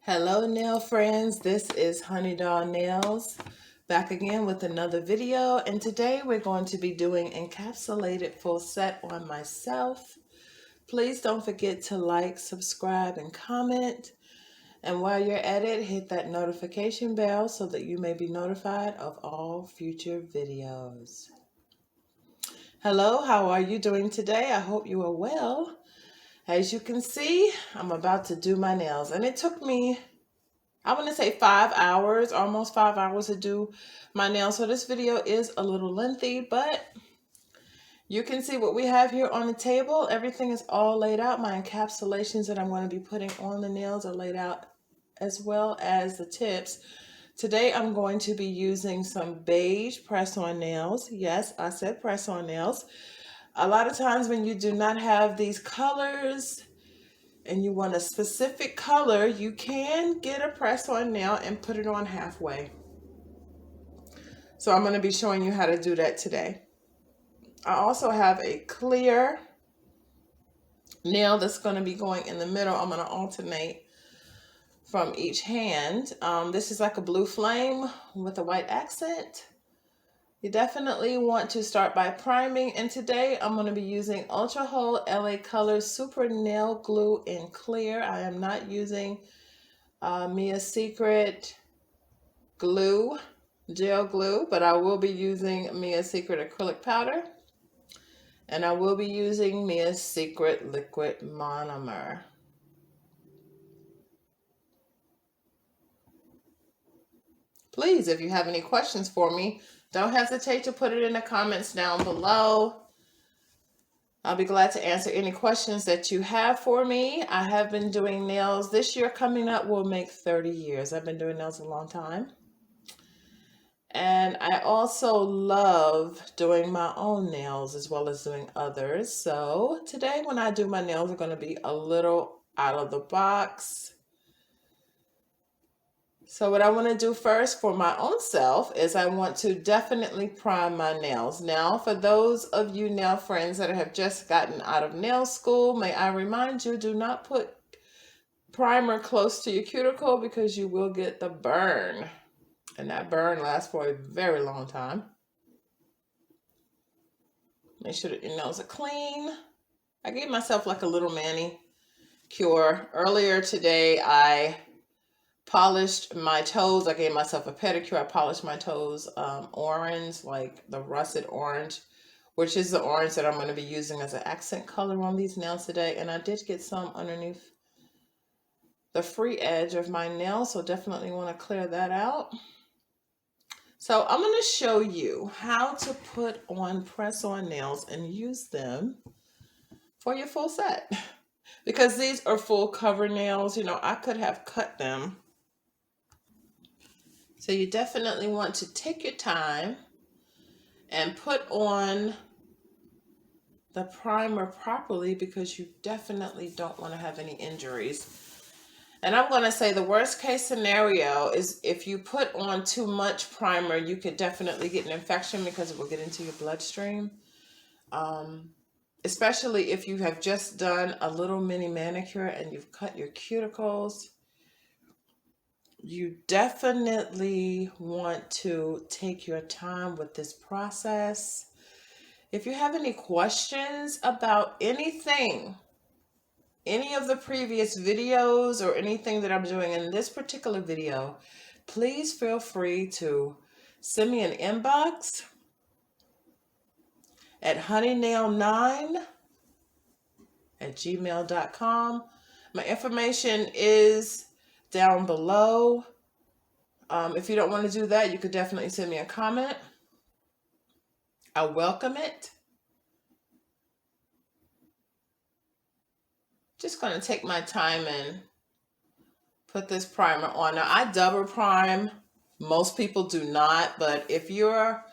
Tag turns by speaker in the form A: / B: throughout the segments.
A: Hello nail friends, this is Honey Doll Nails back again with another video, and today we're going to be doing encapsulated full set on myself. Please don't forget to like, subscribe, and comment, and while you're at it, hit that notification bell so that you may be notified of all future videos. Hello, how are you doing today? I hope you are well. As you can see, I'm about to do my nails, and it took me, I want to say 5 hours, almost 5 hours to do my nails. So this video is a little lengthy, but you can see what we have here on the table. Everything is all laid out. My encapsulations that I'm going to be putting on the nails are laid out, as well as the tips. Today I'm going to be using some beige press-on nails. Yes, I said press-on nails. A lot of times when you do not have these colors and you want a specific color, you can get a press-on nail and put it on halfway. So I'm going to be showing you how to do that today. I also have a clear nail that's going to be going in the middle. I'm going to alternate from each hand. This is like a blue flame with a white accent. You definitely want to start by priming, and today I'm going to be using Ultra Hold LA Colors Super Nail Glue in Clear. I am not using Mia's Secret glue, gel glue, but I will be using Mia's Secret acrylic powder, and I will be using Mia's Secret liquid monomer. Please, if you have any questions for me, don't hesitate to put it in the comments down below. I'll be glad to answer any questions that you have for me. I have been doing nails. This year coming up will make 30 years. I've been doing nails a long time. And I also love doing my own nails as well as doing others. So today when I do my nails, are going to be a little out of the box. So what I want to do first for my own self is I want to definitely prime my nails. Now, for those of you nail friends that have just gotten out of nail school, may I remind you, do not put primer close to your cuticle because you will get the burn. And that burn lasts for a very long time. Make sure that your nails are clean. I gave myself like a little manicure. Earlier today, I polished my toes. I gave myself a pedicure. I polished my toes orange, like the russet orange, which is the orange that I'm going to be using as an accent color on these nails today. And I did get some underneath the free edge of my nail, so definitely want to clear that out. So I'm going to show you how to put on press-on nails and use them for your full set. Because these are full cover nails, you know, I could have cut them. So you definitely want to take your time and put on the primer properly because you definitely don't want to have any injuries. And I'm going to say the worst case scenario is if you put on too much primer, you could definitely get an infection because it will get into your bloodstream. Especially if you have just done a little mini manicure and you've cut your cuticles. You definitely want to take your time with this process. If you have any questions about anything, any of the previous videos or anything that I'm doing in this particular video, please feel free to send me an inbox at honeynail9@gmail.com. My information is down below. If you don't want to do that, you could definitely send me a comment. I welcome it. Just going to take my time and put this primer on. Now, I double prime. Most people do not, but if you're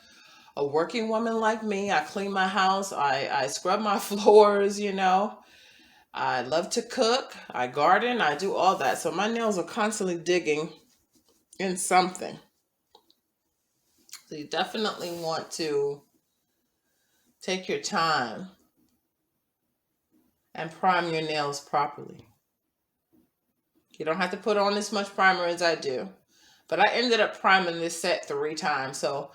A: a working woman like me, I clean my house, I scrub my floors, you know. I love to cook, I garden, I do all that. So my nails are constantly digging in something. So you definitely want to take your time and prime your nails properly. You don't have to put on as much primer as I do. But I ended up priming this set 3 times. So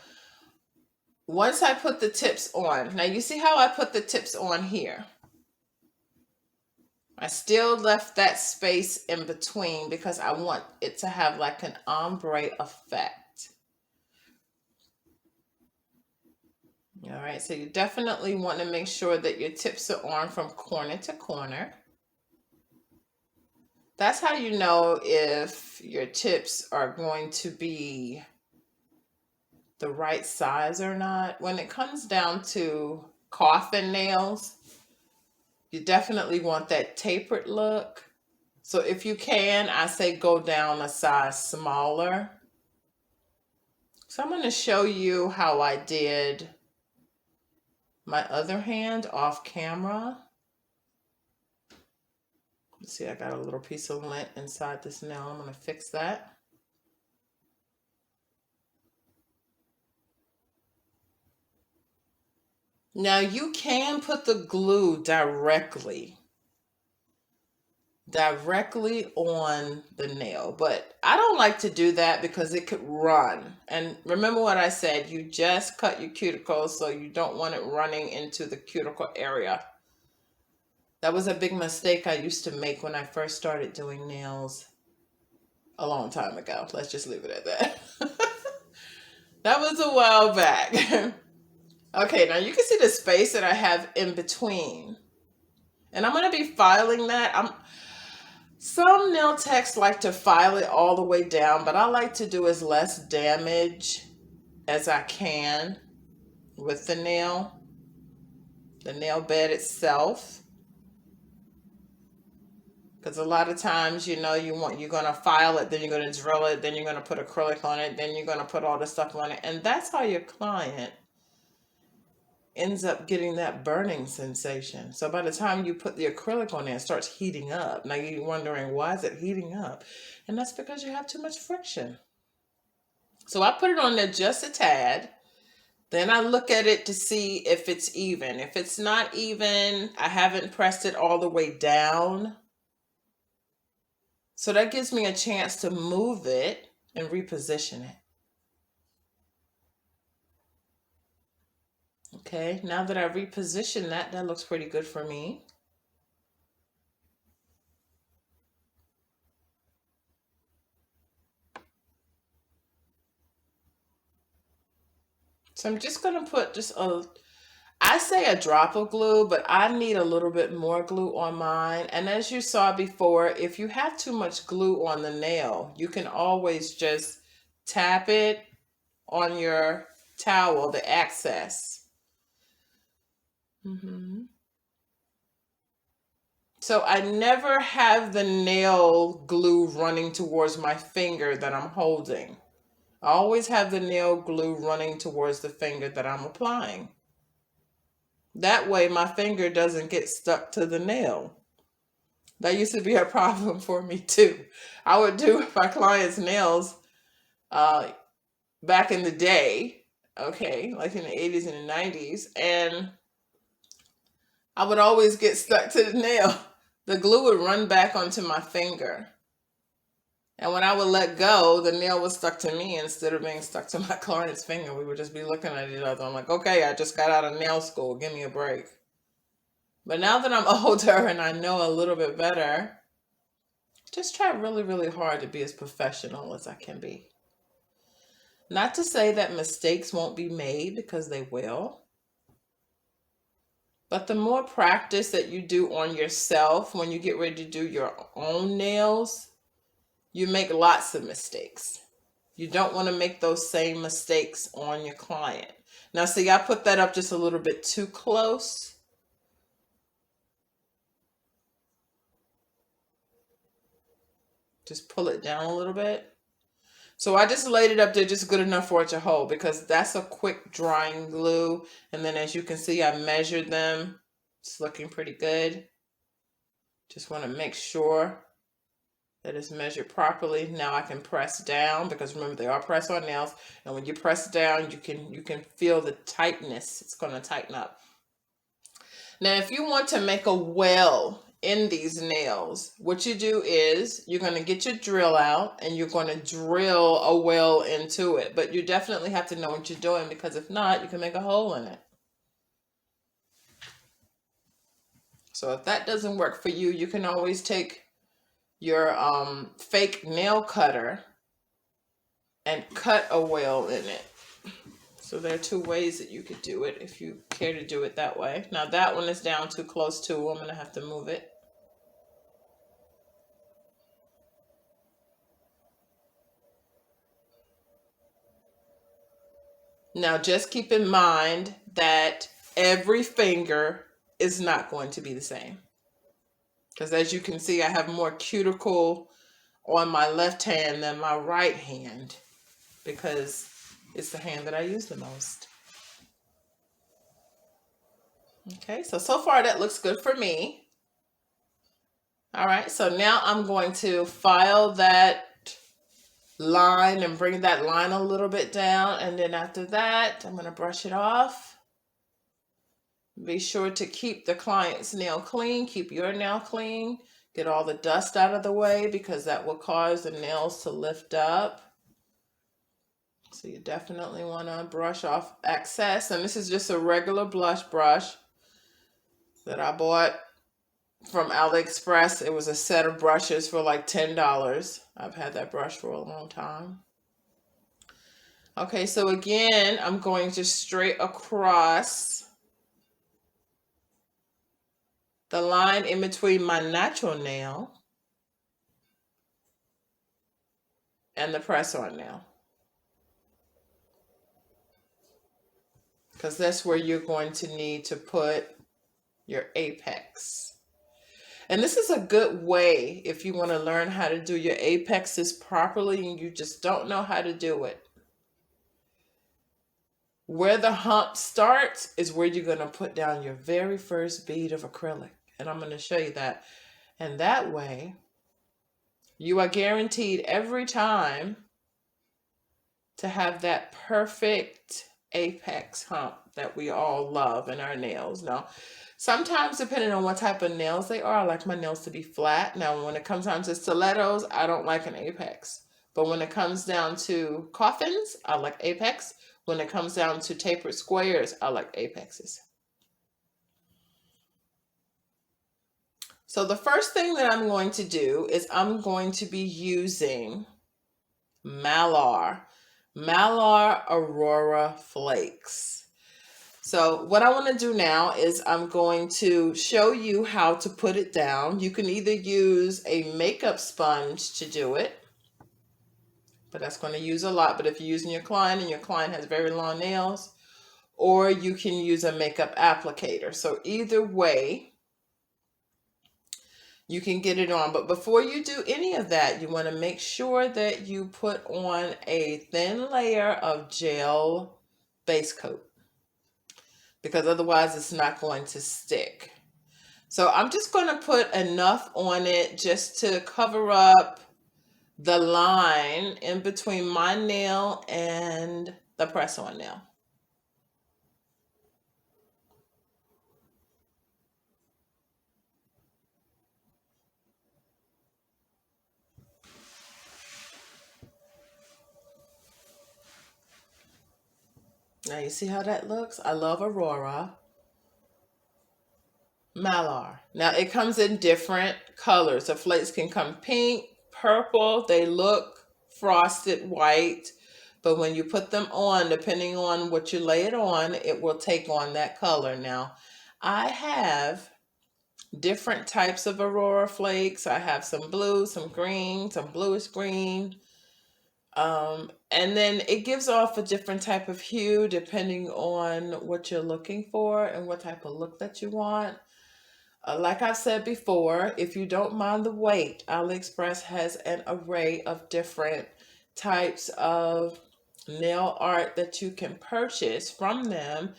A: once I put the tips on, now you see how I put the tips on here? I still left that space in between because I want it to have like an ombre effect. All right, so you definitely want to make sure that your tips are on from corner to corner. That's how you know if your tips are going to be the right size or not. When it comes down to coffin nails, you definitely want that tapered look. So if you can, I say go down a size smaller. So I'm going to show you how I did my other hand off camera. Let's see, I got a little piece of lint inside this nail. I'm going to fix that. Now you can put the glue directly on the nail, but I don't like to do that because it could run. And remember what I said, you just cut your cuticles, so you don't want it running into the cuticle area. That was a big mistake I used to make when I first started doing nails a long time ago. Let's just leave it at that. That was a while back. Okay, now you can see the space that I have in between. And I'm going to be filing that. Some nail techs like to file it all the way down, but I like to do as less damage as I can with the nail bed itself. Because a lot of times, you know, you're going to file it, then you're going to drill it, then you're going to put acrylic on it, then you're going to put all the stuff on it. And that's how your client ends up getting that burning sensation. So by the time you put the acrylic on there, it starts heating up. Now you're wondering, why is it heating up? And that's because you have too much friction. So I put it on there just a tad. Then I look at it to see if it's even. If it's not even, I haven't pressed it all the way down. So that gives me a chance to move it and reposition it. Okay, now that I reposition that looks pretty good for me. So I'm just going to put I say a drop of glue, but I need a little bit more glue on mine. And as you saw before, if you have too much glue on the nail, you can always just tap it on your towel, the excess. So I never have the nail glue running towards my finger that I'm holding. I always have the nail glue running towards the finger that I'm applying. That way my finger doesn't get stuck to the nail. That used to be a problem for me too. I would do my clients' nails back in the day, okay, like in the 80s and the 90s, and I would always get stuck to the nail. The glue would run back onto my finger. And when I would let go, the nail was stuck to me instead of being stuck to my client's finger. We would just be looking at each other. I'm like, okay, I just got out of nail school. Give me a break. But now that I'm older and I know a little bit better, just try really, really hard to be as professional as I can be. Not to say that mistakes won't be made, because they will. But the more practice that you do on yourself when you get ready to do your own nails, you make lots of mistakes. You don't want to make those same mistakes on your client. Now, see, I put that up just a little bit too close. Just pull it down a little bit. So I just laid it up there just good enough for it to hold, because that's a quick drying glue. And then as you can see, I measured them. It's looking pretty good. Just want to make sure that it's measured properly. Now I can press down, because remember, they are press on nails. And when you press down, you can feel the tightness. It's going to tighten up. Now, if you want to make a well in these nails, what you do is you're going to get your drill out and you're going to drill a well into it. But you definitely have to know what you're doing, because if not, you can make a hole in it. So if that doesn't work for you, you can always take your fake nail cutter and cut a well in it. So there are two ways that you could do it if you care to do it that way. Now that one is down too close to, I'm going to have to move it. Now just keep in mind that every finger is not going to be the same. Because as you can see, I have more cuticle on my left hand than my right hand, because it's the hand that I use the most. Okay, so far that looks good for me. All right, so now I'm going to file that line and bring that line a little bit down, and then after that, I'm going to brush it off. Be sure to keep the client's nail clean, keep your nail clean, get all the dust out of the way, because that will cause the nails to lift up. So you definitely want to brush off excess. And this is just a regular blush brush that I bought from AliExpress. It was a set of brushes for like $10. I've had that brush for a long time. Okay, so again, I'm going to straight across the line in between my natural nail and the press-on nail, because that's where you're going to need to put your apex. And this is a good way if you want to learn how to do your apexes properly and you just don't know how to do it. Where the hump starts is where you're going to put down your very first bead of acrylic. And I'm going to show you that. And that way, you are guaranteed every time to have that perfect apex hump that we all love in our nails. Now, sometimes depending on what type of nails they are, I like my nails to be flat. Now, when it comes down to stilettos, I don't like an apex. But when it comes down to coffins, I like apex. When it comes down to tapered squares, I like apexes. So the first thing that I'm going to do is I'm going to be using Malar Aurora Flakes. So what I want to do now is I'm going to show you how to put it down. You can either use a makeup sponge to do it, but that's going to use a lot. But if you're using your client and your client has very long nails, or you can use a makeup applicator. So either way, you can get it on. But before you do any of that, you want to make sure that you put on a thin layer of gel base coat, because otherwise it's not going to stick. So I'm just going to put enough on it just to cover up the line in between my nail and the press-on nail. Now you see how that looks? I love Aurora. Malar. Now it comes in different colors. The flakes can come pink, purple. They look frosted white. But when you put them on, depending on what you lay it on, it will take on that color. Now, I have different types of Aurora flakes. I have some blue, some green, some bluish green. And then it gives off a different type of hue depending on what you're looking for and what type of look that you want. Like I've said before, if you don't mind the weight, AliExpress has an array of different types of nail art that you can purchase from them.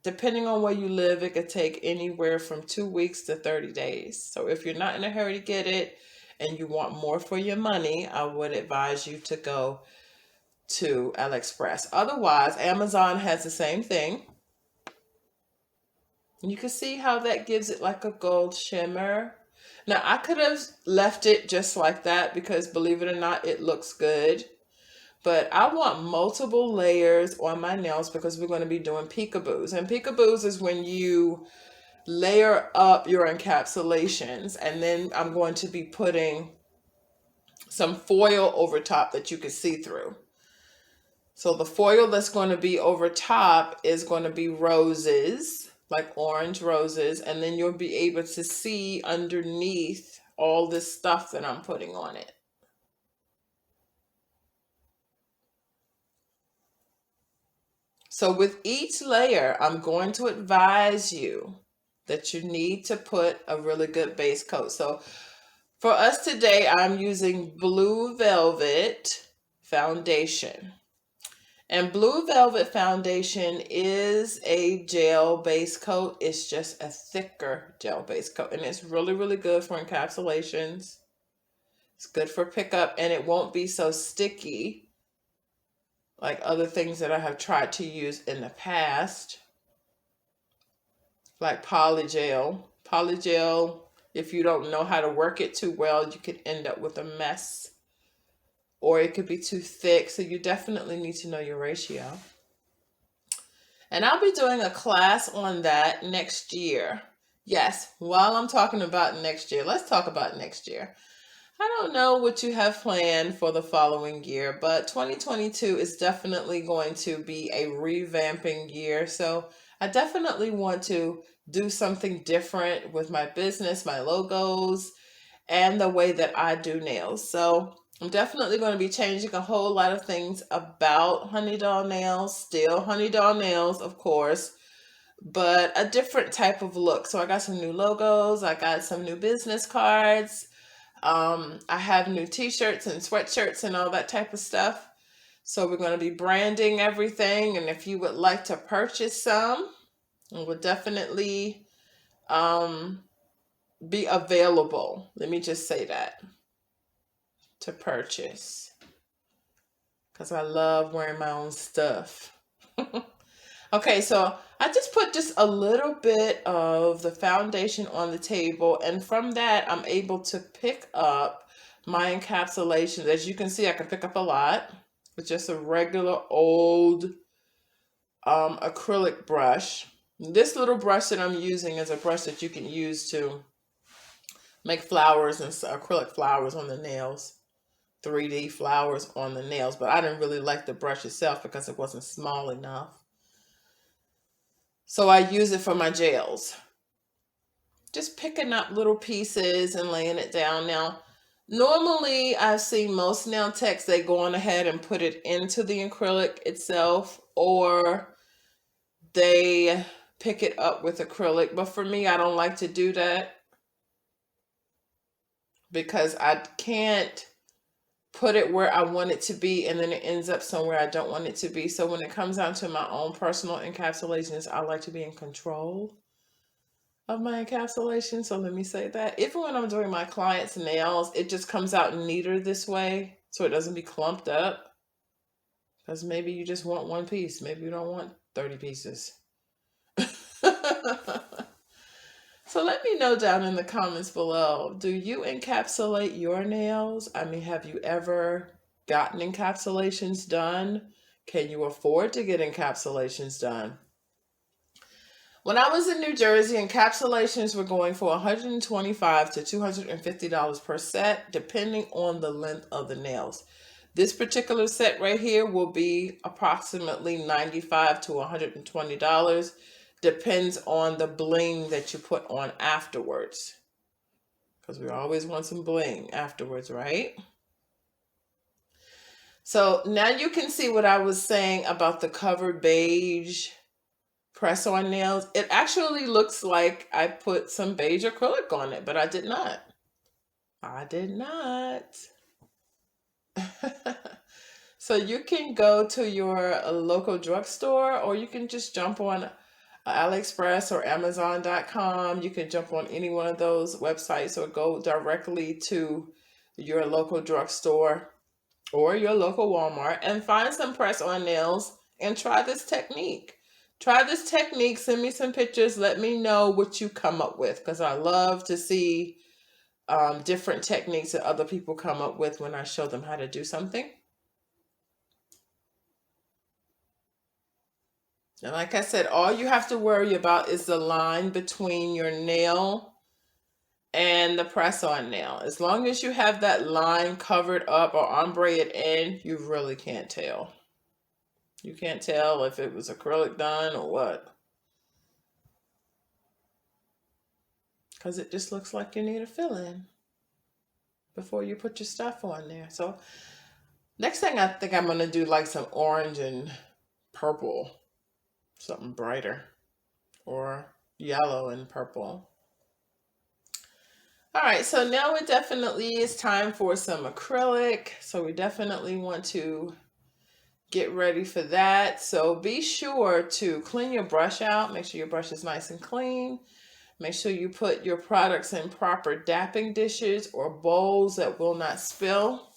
A: Depending on where you live, it could take anywhere from 2 weeks to 30 days. So if you're not in a hurry to get it and you want more for your money, I would advise you to go to AliExpress. Otherwise, Amazon has the same thing. You can see how that gives it like a gold shimmer. Now I could have left it just like that because believe it or not, it looks good. But I want multiple layers on my nails because we're going to be doing peekaboos. And peekaboos is when you layer up your encapsulations, and then I'm going to be putting some foil over top that you can see through. So the foil that's going to be over top is going to be roses, like orange roses, and then you'll be able to see underneath all this stuff that I'm putting on it. So with each layer, I'm going to advise you that you need to put a really good base coat. So for us today, I'm using Blue Velvet foundation. And Blue Velvet foundation is a gel base coat. It's just a thicker gel base coat. And it's really, really good for encapsulations. It's good for pickup, and it won't be so sticky like other things that I have tried to use in the past, like polygel. Polygel, if you don't know how to work it too well, you could end up with a mess, or it could be too thick. So you definitely need to know your ratio. And I'll be doing a class on that next year. Yes, while I'm talking about next year, let's talk about next year. I don't know what you have planned for the following year, but 2022 is definitely going to be a revamping year. So I definitely want to do something different with my business, my logos, and the way that I do nails. So I'm definitely going to be changing a whole lot of things about Honey Doll Nails. Still Honey Doll Nails, of course, but a different type of look. So I got some new logos. I got some new business cards. I have new t-shirts and sweatshirts and all that type of stuff. So we're going to be branding everything. And if you would like to purchase some, it will definitely be available. Let me just say that, to purchase, because I love wearing my own stuff. Okay, so I just put just a little bit of the foundation on the table, and from that I'm able to pick up my encapsulations. As you can see, I can pick up a lot with just a regular old acrylic brush. This little brush that I'm using is a brush that you can use to make flowers and acrylic flowers on the nails, 3D flowers on the nails, but I didn't really like the brush itself because it wasn't small enough. So I use it for my gels. Just picking up little pieces and laying it down. Now, normally I've seen most nail techs, they go on ahead and put it into the acrylic itself, or they pick it up with acrylic. But for me, I don't like to do that because I can't put it where I want it to be, and then it ends up somewhere I don't want it to be. So when it comes down to my own personal encapsulations, I like to be in control of my encapsulation. So let me say that. Even when I'm doing my clients' nails, it just comes out neater this way, so it doesn't be clumped up. Because maybe you just want one piece. Maybe you don't want 30 pieces. So let me know down in the comments below, do you encapsulate your nails? I mean, have you ever gotten encapsulations done? Can you afford to get encapsulations done? When I was in New Jersey, encapsulations were going for $125 to $250 per set, depending on the length of the nails. This particular set right here will be approximately $95 to $120. Depends on the bling that you put on afterwards, because we always want some bling afterwards, right? So now you can see what I was saying about the covered beige press-on nails. It actually looks like I put some beige acrylic on it, but I did not. I did not. So you can go to your local drugstore, or you can just jump on AliExpress or Amazon.com. You can jump on any one of those websites, or go directly to your local drugstore or your local Walmart and find some press-on nails and try this technique. Try this technique. Send me some pictures. Let me know what you come up with, because I love to see different techniques that other people come up with when I show them how to do something. And like I said, all you have to worry about is the line between your nail and the press-on nail. As long as you have that line covered up or ombreed in, you really can't tell. You can't tell if it was acrylic done or what. Because it just looks like you need a fill-in before you put your stuff on there. So next thing, I think I'm going to do like some orange and purple. Something brighter. Or yellow and purple. All right, so now it definitely is time for some acrylic. So we definitely want to get ready for that. So be sure to clean your brush out. Make sure your brush is nice and clean. Make sure you put your products in proper dapping dishes or bowls that will not spill.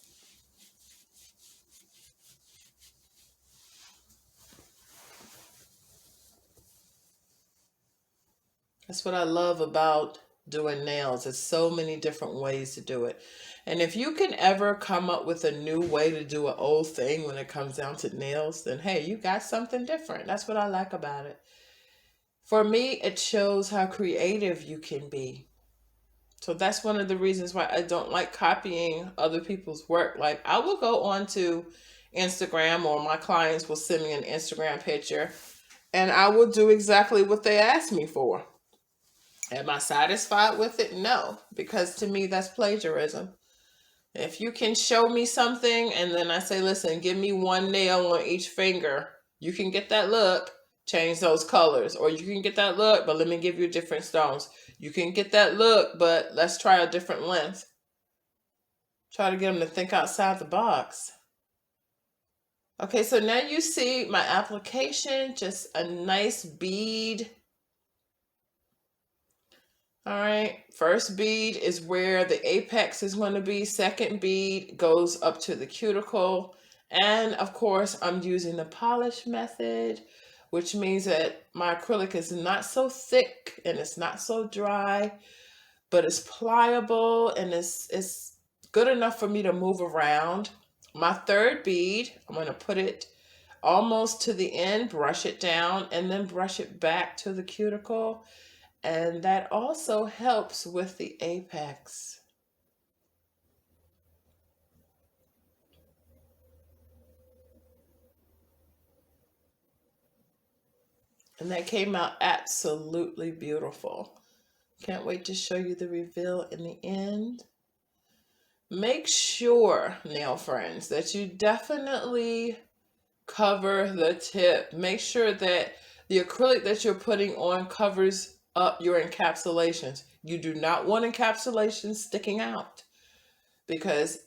A: That's what I love about doing nails. There's so many different ways to do it. And if you can ever come up with a new way to do an old thing when it comes down to nails, then hey, you got something different. That's what I like about it. For me, it shows how creative you can be. So that's one of the reasons why I don't like copying other people's work. Like I will go onto Instagram, or my clients will send me an Instagram picture and I will do exactly what they asked me for. Am I satisfied with it? No, because to me that's plagiarism. If you can show me something and then I say, listen, give me one nail on each finger, you can get that look, change those colors. Or you can get that look, but let me give you different stones. You can get that look, but let's try a different length. Try to get them to think outside the box. Okay, so now you see my application, just a nice bead. All right, first bead is where the apex is going to be. Second bead goes up to the cuticle. And of course, I'm using the polish method, which means that my acrylic is not so thick and it's not so dry, but it's pliable and it's good enough for me to move around. My third bead, I'm going to put it almost to the end, brush it down, and then brush it back to the cuticle. And that also helps with the apex. And that came out absolutely beautiful. Can't wait to show you the reveal in the end. Make sure, nail friends, that you definitely cover the tip. Make sure that the acrylic that you're putting on covers up your encapsulations. You do not want encapsulations sticking out, because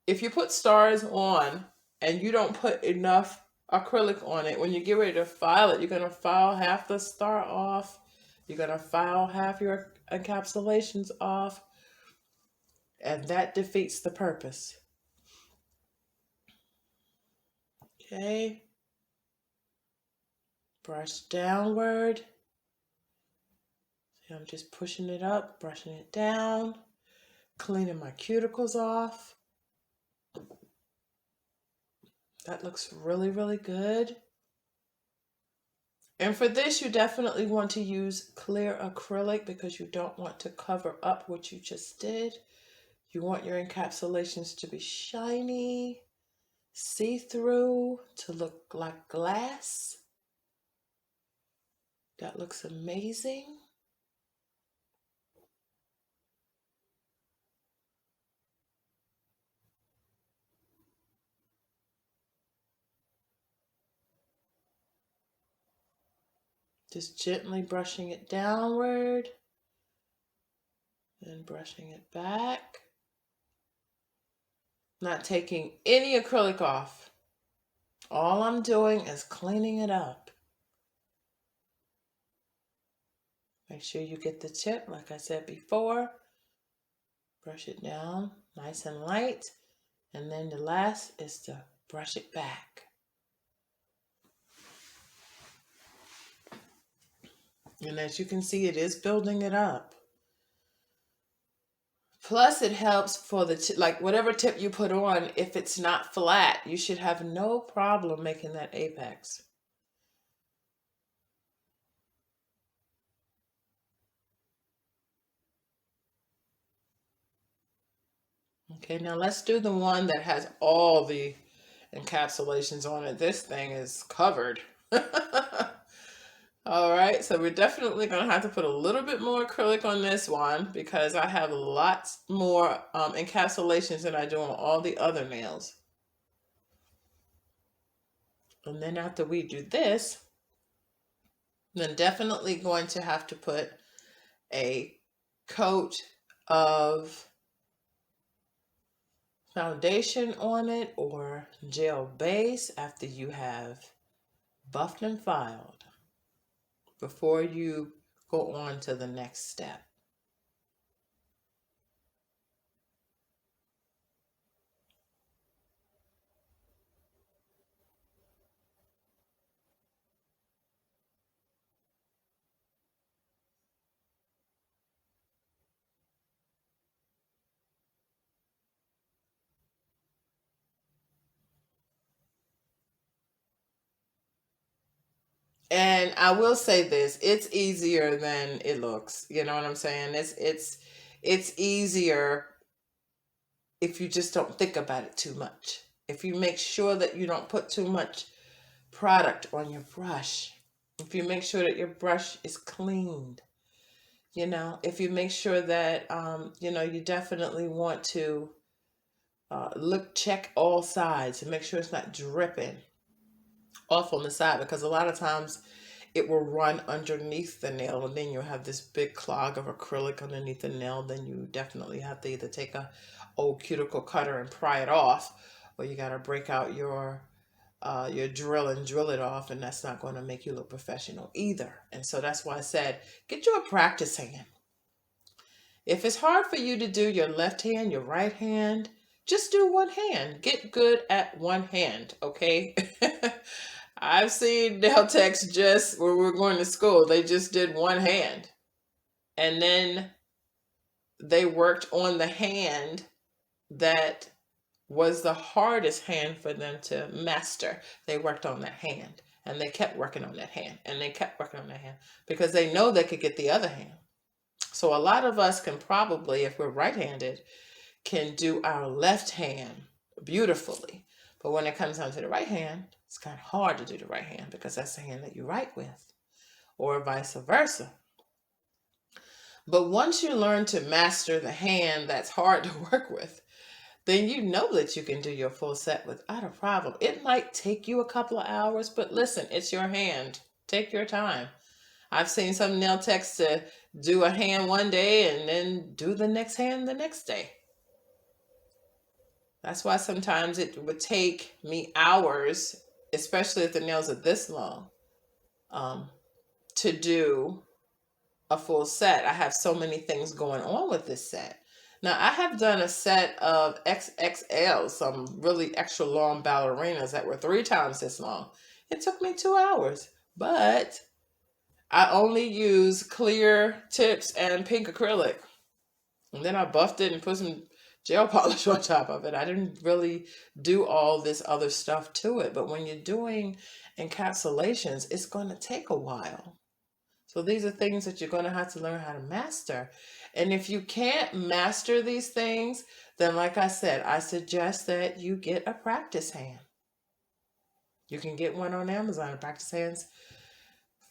A: if you put stars on and you don't put enough acrylic on it, when you get ready to file it, you're going to file half the star off. You're going to file half your encapsulations off, and that defeats the purpose. Okay. Brush downward. See, I'm just pushing it up, brushing it down, cleaning my cuticles off. That looks really, really good. And for this, you definitely want to use clear acrylic because you don't want to cover up what you just did. You want your encapsulations to be shiny, see-through, to look like glass. That looks amazing. Just gently brushing it downward, then brushing it back. Not taking any acrylic off. All I'm doing is cleaning it up. Make sure you get the tip, like I said before. Brush it down nice and light. And then the last is to brush it back. And as you can see, it is building it up. Plus, it helps for the like whatever tip you put on, if it's not flat, you should have no problem making that apex. Okay, now let's do the one that has all the encapsulations on it. This thing is covered. All right, so we're definitely going to have to put a little bit more acrylic on this one because I have lots more encapsulations than I do on all the other nails. And then after we do this, then definitely going to have to put a coat of foundation on it or gel base after you have buffed and filed before you go on to the next step. And I will say this, it's easier than it looks. You know what I'm saying? It's easier if you just don't think about it too much. If you make sure that you don't put too much product on your brush. If you make sure that your brush is cleaned. You know, if you make sure that you definitely want to check all sides and make sure it's not dripping off on the side, because a lot of times it will run underneath the nail and then you'll have this big clog of acrylic underneath the nail. Then you definitely have to either take a old cuticle cutter and pry it off, or you got to break out your drill and drill it off, and that's not going to make you look professional either. And so that's why I said get you a practice hand. If it's hard for you to do your left hand, your right hand, just do one hand. Get good at one hand, okay? I've seen nail techs just when we were going to school, they just did one hand. And then they worked on the hand that was the hardest hand for them to master. They worked on that hand and they kept working on that hand and they kept working on that hand because they know they could get the other hand. So a lot of us can probably, if we're right-handed, can do our left hand beautifully. But when it comes down to the right hand, it's kind of hard to do the right hand because that's the hand that you write with, or vice versa. But once you learn to master the hand that's hard to work with, then you know that you can do your full set without a problem. It might take you a couple of hours, but listen, it's your hand. Take your time. I've seen some nail techs to do a hand one day and then do the next hand the next day. That's why sometimes it would take me hours, especially if the nails are this long, to do a full set. I have so many things going on with this set. Now, I have done a set of XXL, some really extra long ballerinas that were 3 times this long. It took me 2 hours, but I only use clear tips and pink acrylic. And then I buffed it and put some gel polish on top of it. I didn't really do all this other stuff to it. But when you're doing encapsulations, it's going to take a while. So these are things that you're going to have to learn how to master. And if you can't master these things, then like I said, I suggest that you get a practice hand. You can get one on Amazon. Practice hands,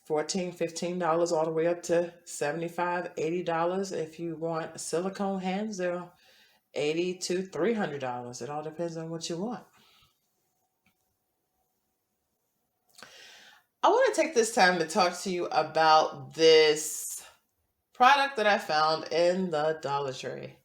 A: $14, $15 all the way up to $75, $80. If you want silicone hands, they're $80 to $300. It all depends on what you want. I want to take this time to talk to you about this product that I found in the Dollar Tree.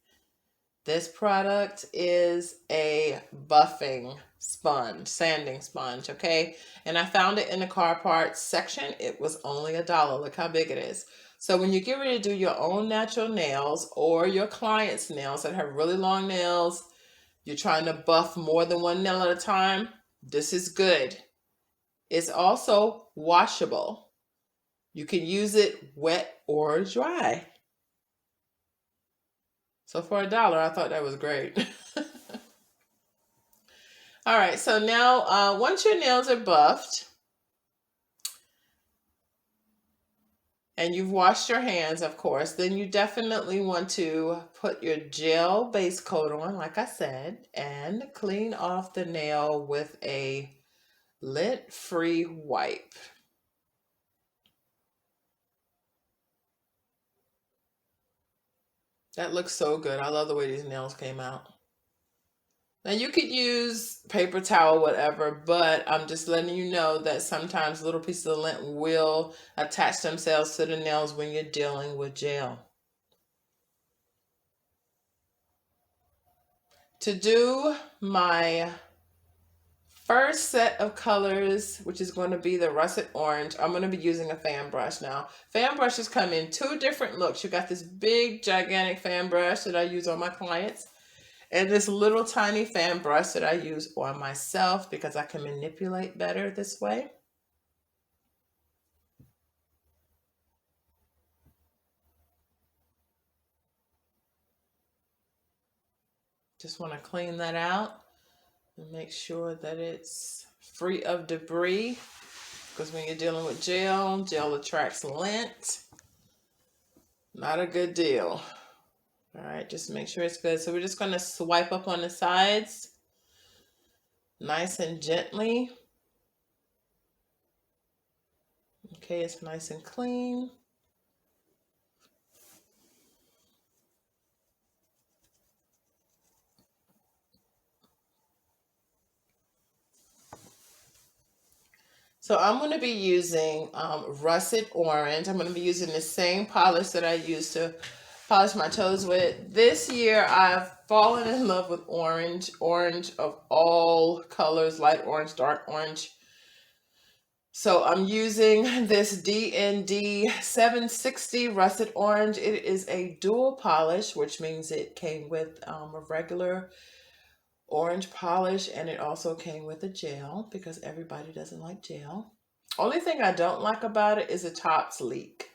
A: This product is a buffing sponge, sanding sponge, okay? And I found it in the car parts section. It was only $1. Look how big it is. So when you get ready to do your own natural nails or your client's nails that have really long nails, you're trying to buff more than one nail at a time, this is good. It's also washable. You can use it wet or dry. So for $1, I thought that was great. All right, so now once your nails are buffed and you've washed your hands, of course, then you definitely want to put your gel base coat on, like I said, and clean off the nail with a lint-free wipe. That looks so good. I love the way these nails came out. Now you could use paper towel, whatever, but I'm just letting you know that sometimes little pieces of lint will attach themselves to the nails when you're dealing with gel. To do my first set of colors, which is going to be the russet orange, I'm going to be using a fan brush. Now, fan brushes come in two different looks. You got this big, gigantic fan brush that I use on my clients, and this little tiny fan brush that I use on myself because I can manipulate better this way. Just want to clean that out and make sure that it's free of debris, because when you're dealing with gel, gel attracts lint. Not a good deal. All right, just make sure it's good. So we're just going to swipe up on the sides, nice and gently. Okay, it's nice and clean. So I'm going to be using russet orange. I'm going to be using the same polish that I used to polish my toes with. This year I've fallen in love with orange of all colors, light orange, dark orange. So I'm using this D&D 760 russet orange. It is a dual polish, which means it came with a regular orange polish, and it also came with a gel because everybody doesn't like gel. Only thing I don't like about it is the tops leak.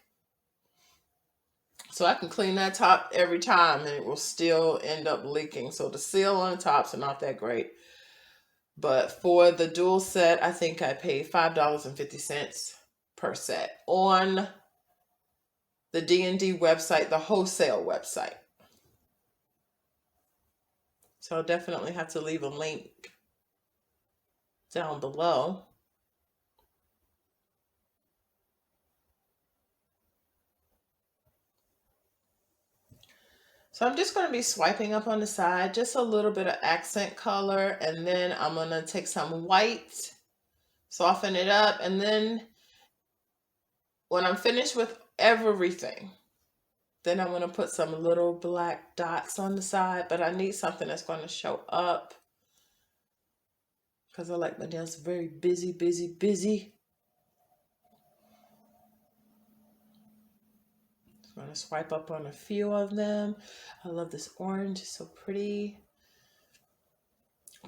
A: So I can clean that top every time and it will still end up leaking. So the seal on the tops are not that great. But for the dual set, I think I paid $5.50 per set on the D&D website, the wholesale website. So I'll definitely have to leave a link down below. So I'm just going to be swiping up on the side, just a little bit of accent color, and then I'm going to take some white, soften it up, and then when I'm finished with everything, then I'm going to put some little black dots on the side, but I need something that's going to show up because I like my nails very busy, busy, busy. I'm going to swipe up on a few of them. I love this orange, it's so pretty.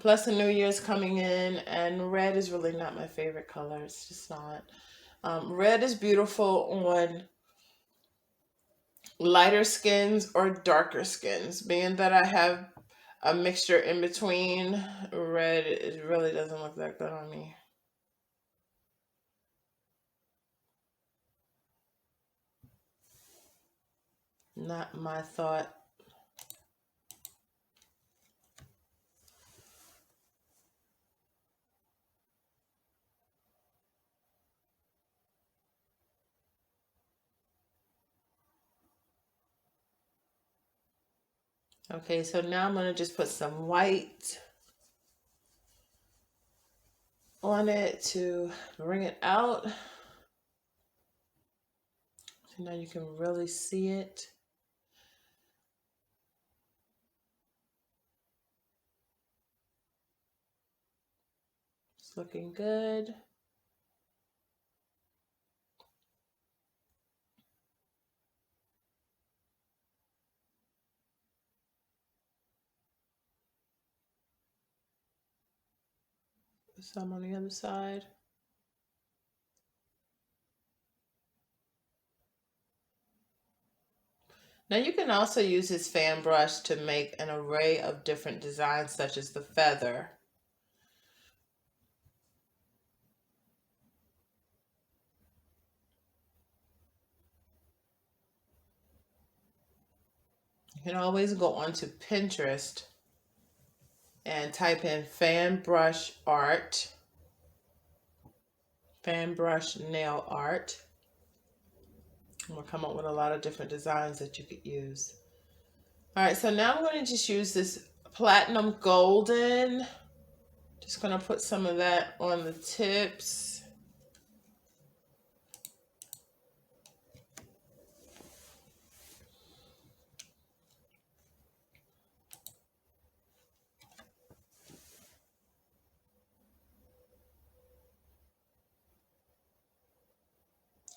A: Plus the New Year's coming in, and red is really not my favorite color. It's just not. Red is beautiful on lighter skins or darker skins. Being that I have a mixture in between, red, it really doesn't look that good on me. Not my thought. Okay, so now I'm going to just put some white on it to bring it out. So now you can really see it. It's looking good. Some on the other side. Now you can also use this fan brush to make an array of different designs such as the feather. You can always go onto Pinterest and type in fan brush art, fan brush nail art. And we'll come up with a lot of different designs that you could use. All right, so now I'm going to just use this platinum golden. Just going to put some of that on the tips.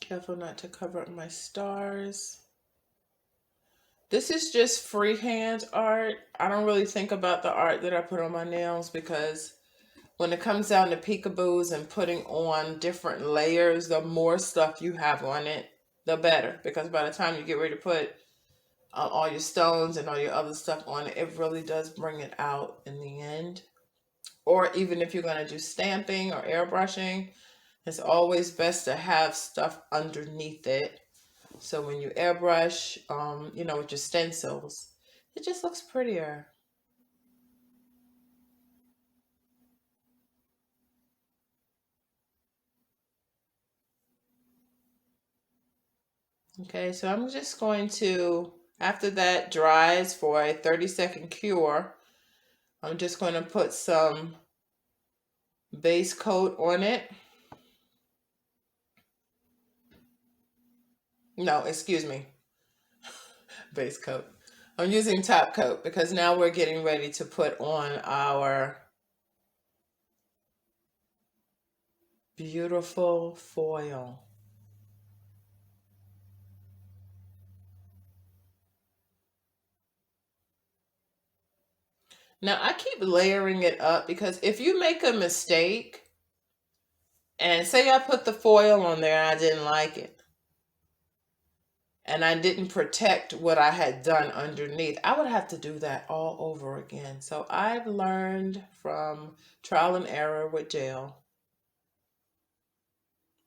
A: Careful not to cover up my stars. This is just freehand art. I don't really think about the art that I put on my nails because when it comes down to peekaboos and putting on different layers, the more stuff you have on it, the better. Because by the time you get ready to put all your stones and all your other stuff on it, it really does bring it out in the end. Or even if you're going to do stamping or airbrushing, it's always best to have stuff underneath it. So when you airbrush, you know, with your stencils, it just looks prettier. Okay, so I'm just going to, after that dries for a 30-second cure, I'm just going to put some base coat on it. No, excuse me, base coat. I'm using top coat because now we're getting ready to put on our beautiful foil. Now I keep layering it up because if you make a mistake and say I put the foil on there and I didn't like it and I didn't protect what I had done underneath, I would have to do that all over again. So I've learned from trial and error with gel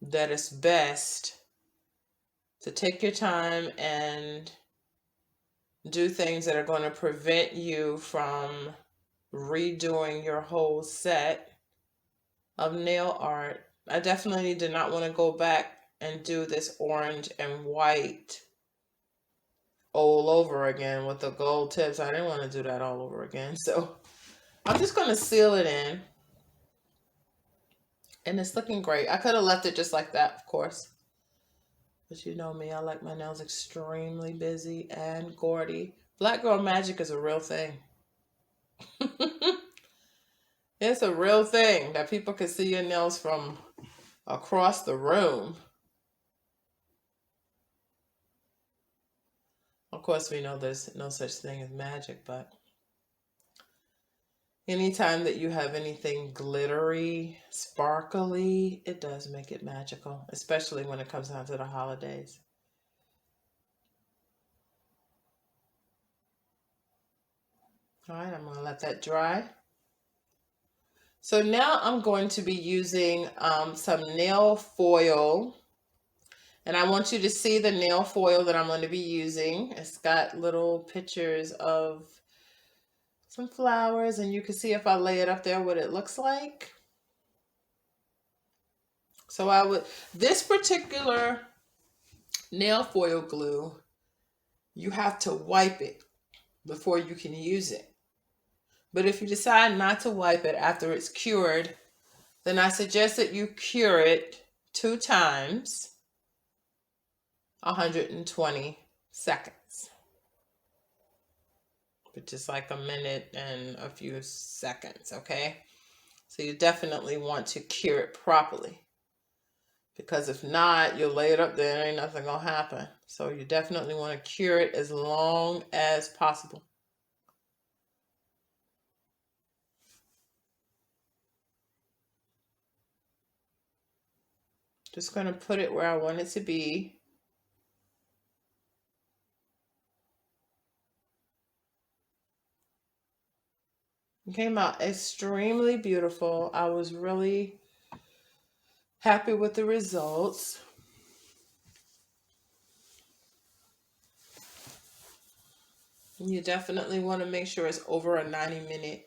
A: that it's best to take your time and do things that are going to prevent you from redoing your whole set of nail art. I definitely did not want to go back and do this orange and white all over again with the gold tips. I didn't want to do that all over again. So I'm just going to seal it in. And it's looking great. I could have left it just like that, of course. But you know me, I like my nails extremely busy and gaudy. Black girl magic is a real thing. It's a real thing that people can see your nails from across the room. Of course, we know there's no such thing as magic, but anytime that you have anything glittery, sparkly, it does make it magical, especially when it comes down to the holidays. All right, I'm going to let that dry. So now I'm going to be using some nail foil. And I want you to see the nail foil that I'm going to be using. It's got little pictures of some flowers, and you can see if I lay it up there what it looks like. So this particular nail foil glue, you have to wipe it before you can use it. But if you decide not to wipe it after it's cured, then I suggest that you cure it 2 times, 120 seconds. But just like a minute and a few seconds, okay? So you definitely want to cure it properly. Because if not, you'll lay it up there and ain't nothing gonna happen. So you definitely want to cure it as long as possible. Just going to put it where I want it to be. It came out extremely beautiful. I was really happy with the results. You definitely want to make sure it's over a 90-minute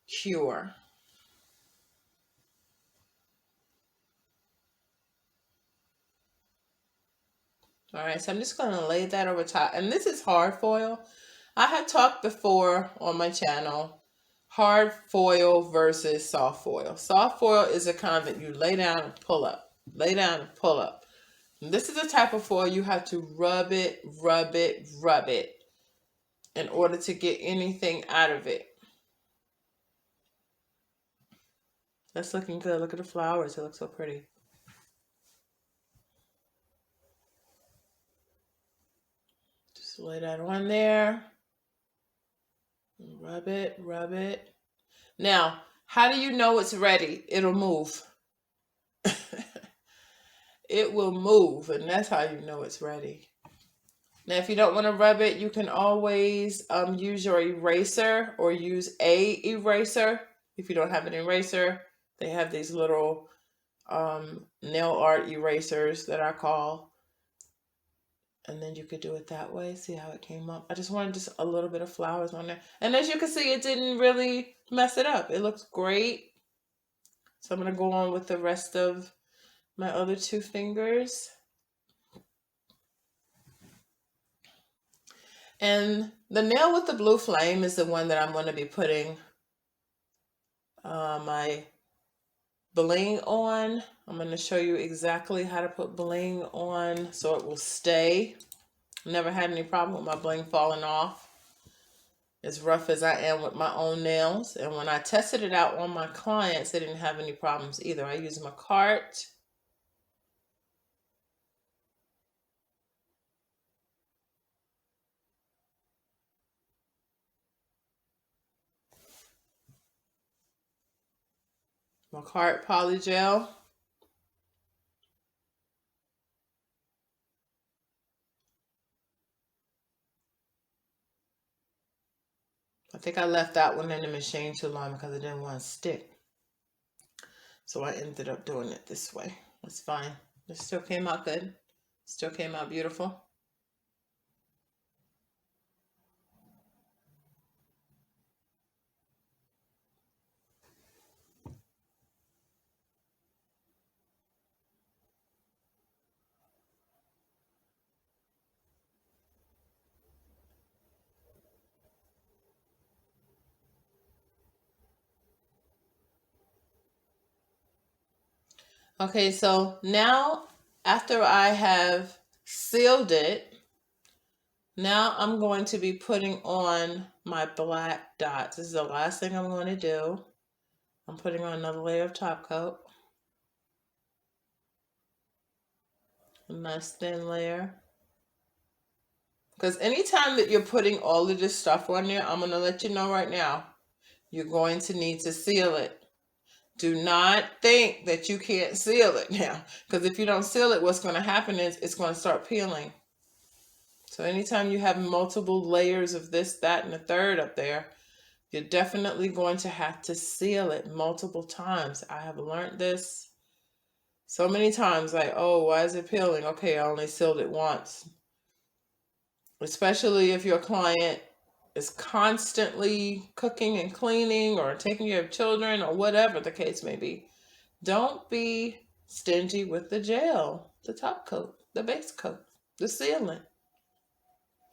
A: cure. All right, so I'm just going to lay that over top. And this is hard foil. I had talked before on my channel, hard foil versus soft foil. Soft foil is a kind that you lay down and pull up. Lay down and pull up. And this is the type of foil you have to rub it, rub it, rub it in order to get anything out of it. That's looking good. Look at the flowers. It looks so pretty. Just lay that on there. Rub it, rub it. Now, how do you know it's ready? It'll move. It will move, and that's how you know it's ready. Now, if you don't want to rub it, you can always use your eraser or use a eraser. If you don't have an eraser, they have these little nail art erasers that I call. And then you could do it that way. See how it came up? I just wanted just a little bit of flowers on there. And as you can see, it didn't really mess it up. It looks great. So I'm going to go on with the rest of my other two fingers. And the nail with the blue flame is the one that I'm going to be putting my bling on. I'm going to show you exactly how to put bling on so it will stay. Never had any problem with my bling falling off. As rough as I am with my own nails. And when I tested it out on my clients, they didn't have any problems either. I use my cart. My cart polygel. I think I left that one in the machine too long because I didn't want to stick. So I ended up doing it this way. That's fine. It still came out good. Still came out beautiful. Okay, so now after I have sealed it, now I'm going to be putting on my black dots. This is the last thing I'm going to do. I'm putting on another layer of top coat. A nice thin layer. Because anytime that you're putting all of this stuff on there, I'm going to let you know right now, you're going to need to seal it. Do not think that you can't seal it now. Because if you don't seal it, what's going to happen is it's going to start peeling. So anytime you have multiple layers of this, that, and the third up there, you're definitely going to have to seal it multiple times. I have learned this so many times. Like, oh, why is it peeling? Okay, I only sealed it once. Especially if your client is constantly cooking and cleaning or taking care of children or whatever the case may be. Don't be stingy with the gel, the top coat, the base coat, the sealant.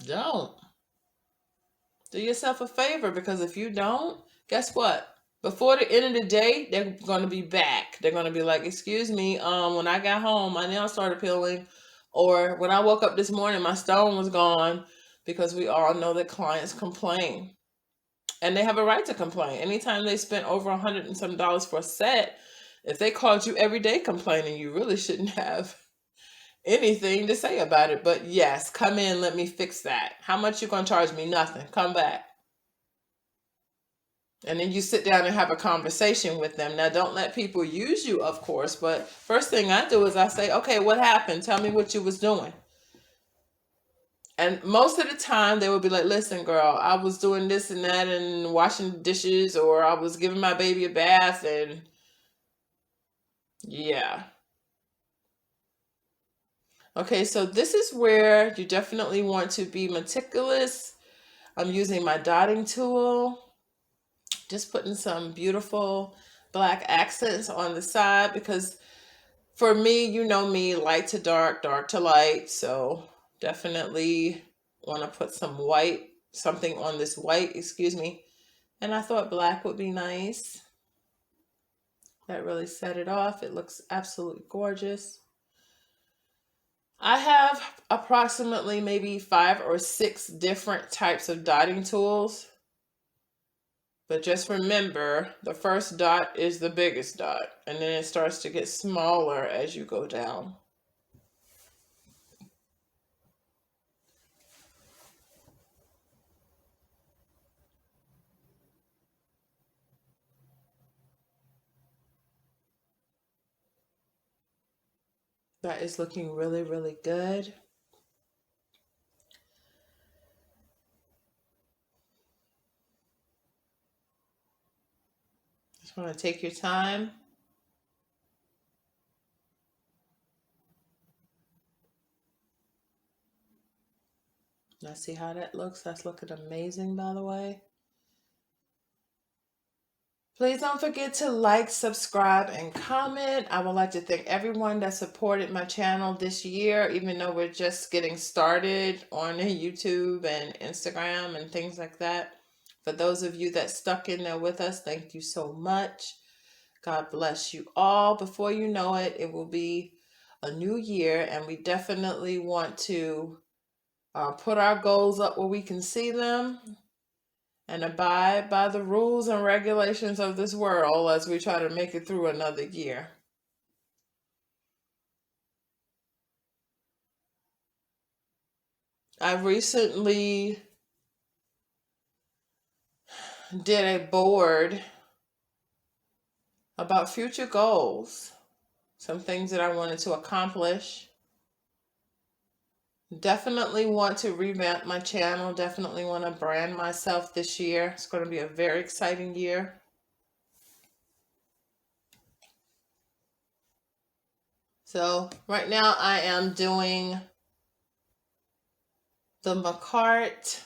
A: Don't. Do yourself a favor, because if you don't, guess what? Before the end of the day, they're going to be back. They're going to be like, excuse me, when I got home, my nails started peeling. Or when I woke up this morning, my stone was gone. Because we all know that clients complain. And they have a right to complain. Anytime they spent over $100 and some for a set, if they called you every day complaining, you really shouldn't have anything to say about it. But yes, come in, let me fix that. How much you going to charge me? Nothing. Come back. And then you sit down and have a conversation with them. Now, don't let people use you, of course. But first thing I do is I say, okay, what happened? Tell me what you was doing. And most of the time they would be like, listen, girl, I was doing this and that and washing dishes, or I was giving my baby a bath, and yeah. Okay, so this is where you definitely want to be meticulous. I'm using my dotting tool, just putting some beautiful black accents on the side because for me, you know me, light to dark, dark to light. So definitely want to put some white, something on this white, excuse me. And I thought black would be nice. That really set it off. It looks absolutely gorgeous. I have approximately maybe 5 or 6 different types of dotting tools. But just remember, the first dot is the biggest dot, and then it starts to get smaller as you go down. That is looking really, really good. Just want to take your time. Let's see how that looks. That's looking amazing, by the way. Please don't forget to like, subscribe, and comment. I would like to thank everyone that supported my channel this year, even though we're just getting started on YouTube and Instagram and things like that. For those of you that stuck in there with us, thank you so much. God bless you all. Before you know it, it will be a new year, and we definitely want to put our goals up where we can see them and abide by the rules and regulations of this world as we try to make it through another year. I recently did a board about future goals, some things that I wanted to accomplish. Definitely want to revamp my channel, definitely want to brand myself this year. It's going to be a very exciting year. So right now I am doing the Macart.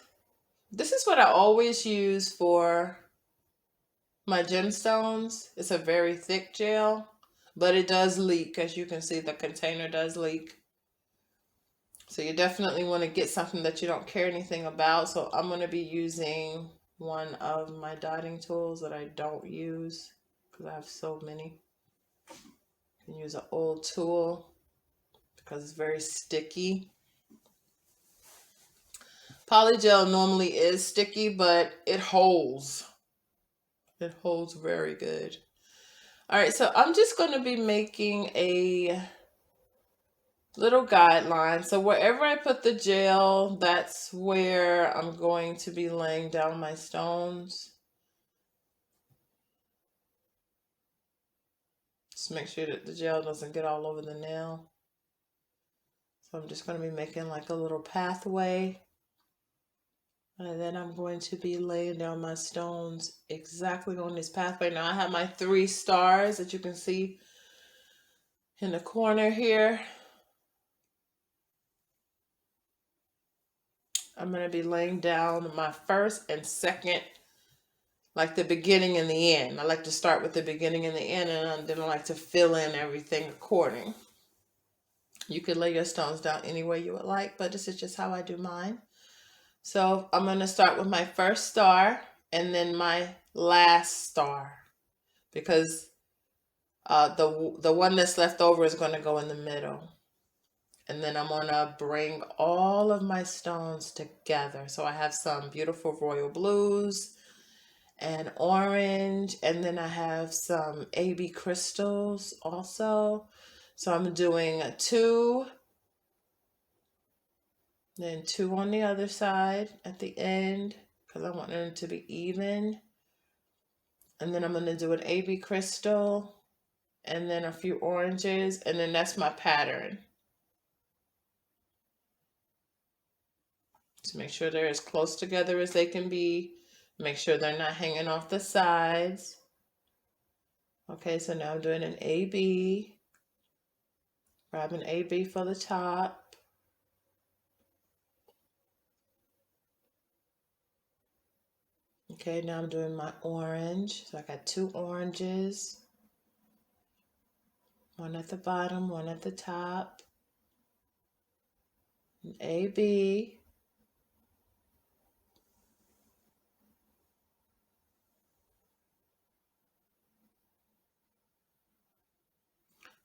A: This is what I always use for my gemstones. It's a very thick gel, but it does leak. As you can see, the container does leak. So you definitely want to get something that you don't care anything about. So I'm going to be using one of my dotting tools that I don't use because I have so many. You can use an old tool because it's very sticky. Polygel normally is sticky, but it holds. It holds very good. All right, so I'm just going to be making a little guideline. So wherever I put the gel, that's where I'm going to be laying down my stones. Just make sure that the gel doesn't get all over the nail. So I'm just going to be making like a little pathway. And then I'm going to be laying down my stones exactly on this pathway. Now I have my 3 stars that you can see in the corner here. I'm going to be laying down my first and second, like the beginning and the end. I like to start with the beginning and the end, and then I like to fill in everything according. You could lay your stones down any way you would like, but this is just how I do mine. So I'm going to start with my first star and then my last star, because the one that's left over is going to go in the middle. And then I'm going to bring all of my stones together. So I have some beautiful royal blues and orange, and then I have some AB crystals also. So I'm doing 2, then 2 on the other side at the end because I want them to be even. And then I'm going to do an AB crystal and then a few oranges, and then that's my pattern. Just make sure they're as close together as they can be. Make sure they're not hanging off the sides. Okay, so now I'm doing an AB. Grab an AB for the top. Okay, now I'm doing my orange. So I got 2 oranges. One at the bottom, one at the top. An AB.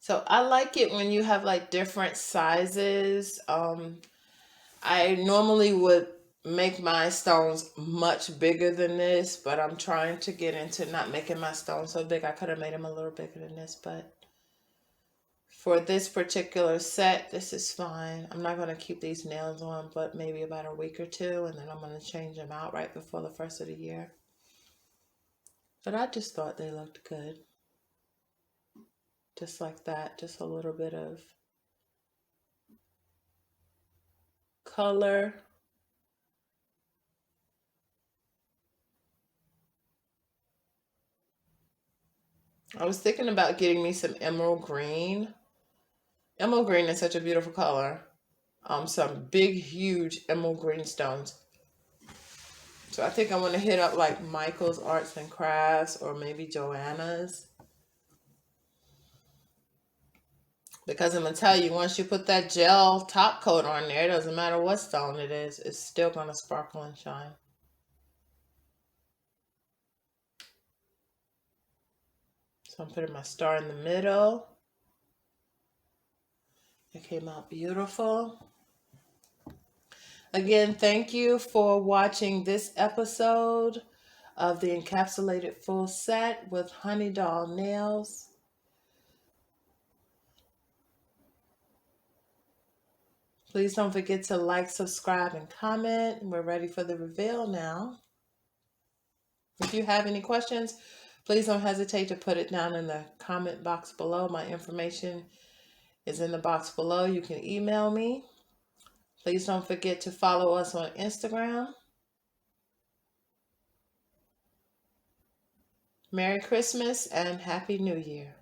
A: So I like it when you have like different sizes. I normally would make my stones much bigger than this, but I'm trying to get into not making my stones so big. I could have made them a little bigger than this, but for this particular set, this is fine. I'm not going to keep these nails on, but maybe about a week or 2, and then I'm going to change them out right before the first of the year. But I just thought they looked good. Just like that, just a little bit of color. I was thinking about getting me some emerald green. Emerald green is such a beautiful color. Some big, huge emerald green stones. So I think I want to hit up like Michael's Arts and Crafts or maybe Joanna's. Because I'm going to tell you, once you put that gel top coat on there, it doesn't matter what stone it is, it's still going to sparkle and shine. So I'm putting my star in the middle. It came out beautiful. Again, thank you for watching this episode of the Encapsulated Full Set with Honey Doll Nails. Please don't forget to like, subscribe, and comment. We're ready for the reveal now. If you have any questions, please don't hesitate to put it down in the comment box below. My information is in the box below. You can email me. Please don't forget to follow us on Instagram. Merry Christmas and Happy New Year.